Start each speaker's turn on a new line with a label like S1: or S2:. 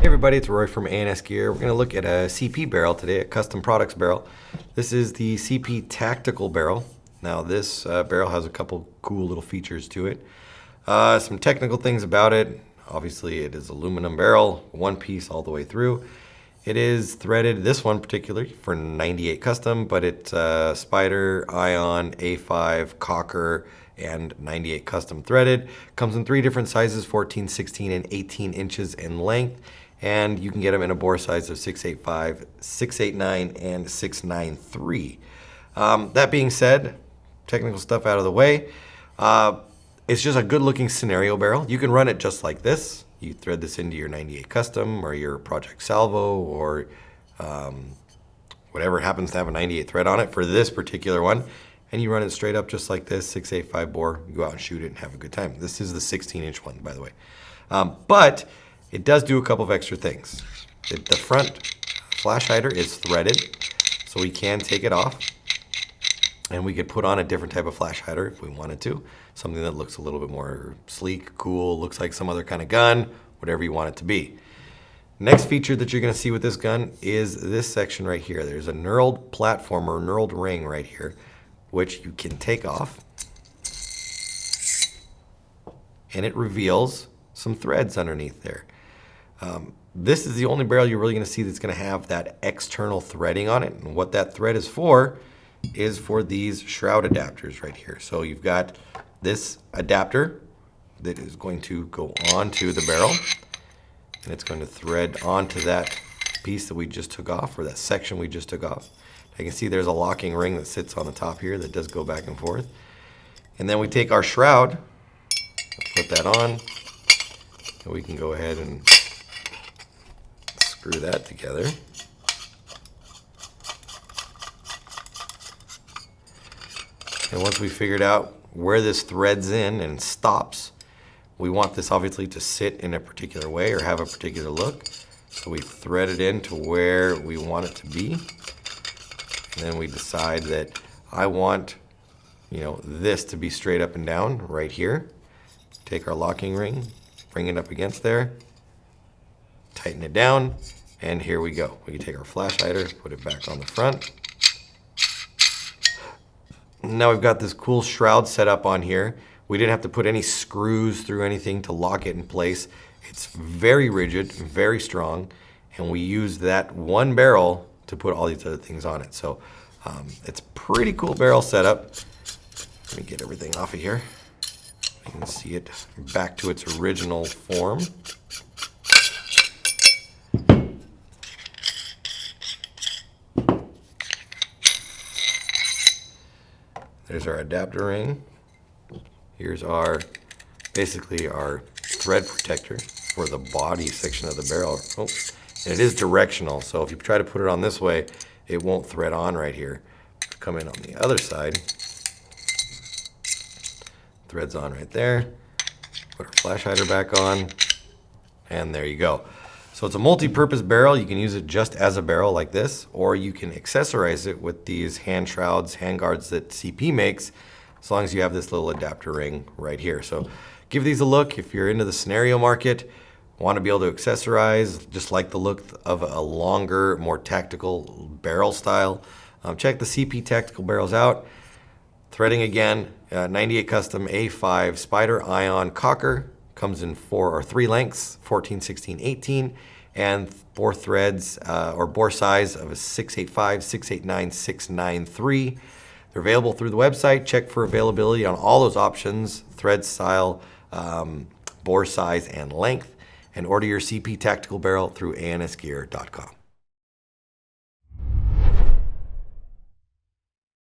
S1: Hey everybody, it's Roy from A&S Gear. We're going to look at a CP barrel today, a custom products barrel. This is the CP Tactical barrel. Now this barrel has a couple cool little features to it. Some technical things about it. Obviously it is aluminum barrel, one piece all the way through. It is threaded, this one particularly, for 98 custom, but it's Spyder, Ion, A5, Cocker, and 98 custom threaded. Comes in 3 different sizes, 14, 16, and 18 inches in length. And you can get them in a bore size of 685, 689, and 693. That being said, technical stuff out of the way. It's just a good looking scenario barrel. You can run it just like this. You thread this into your 98 custom or your Project Salvo or whatever happens to have a 98 thread on it for this particular one. And you run it straight up just like this, 685 bore. You go out and shoot it and have a good time. This is the 16-inch one, by the way. But it does do a couple of extra things. The front flash hider is threaded, so we can take it off. And we could put on a different type of flash hider if we wanted to. Something that looks a little bit more sleek, cool, looks like some other kind of gun, whatever you want it to be. Next feature that you're going to see with this gun is this section right here. There's a knurled platform or knurled ring right here, which you can take off. And it reveals some threads underneath there. This is the only barrel you're really going to see that's going to have that external threading on it. And what that thread is for these shroud adapters right here. So you've got this adapter that is going to go onto the barrel, and it's going to thread onto that piece that we just took off, or that section we just took off. I can see there's a locking ring that sits on the top here that does go back and forth. And then we take our shroud, put that on, and we can go ahead and screw that together. And once we figured out where this threads in and stops, we want this obviously to sit in a particular way or have a particular look. So we thread it into where we want it to be. And then we decide that I want, this to be straight up and down right here. Take our locking ring, bring it up against there, tighten it down, and here we go. We can take our flash hider, put it back on the front. Now we've got this cool shroud set up on here. We didn't have to put any screws through anything to lock it in place. It's very rigid, very strong, and we used that one barrel to put all these other things on it. So it's a pretty cool barrel setup. Let me get everything off of here. You can see it back to its original form. There's our adapter ring. Here's basically our thread protector for the body section of the barrel. Oh, and it is directional, so if you try to put it on this way, it won't thread on right here. Come in on the other side. Threads on right there. Put our flash hider back on, and there you go. So it's a multi-purpose barrel. You can use it just as a barrel like this, or you can accessorize it with these hand shrouds, hand guards that CP makes, as long as you have this little adapter ring right here. So give these a look if you're into the scenario market, want to be able to accessorize, just like the look of a longer, more tactical barrel style. Check the CP Tactical barrels out. Threading again, 98 custom A5 Spyder, Ion, Cocker. Comes in 3 lengths, 14, 16, 18, and 4 threads or bore size of a 685, 689, 693. They're available through the website. Check for availability on all those options, thread style, bore size, and length, and order your CP Tactical barrel through ansgear.com.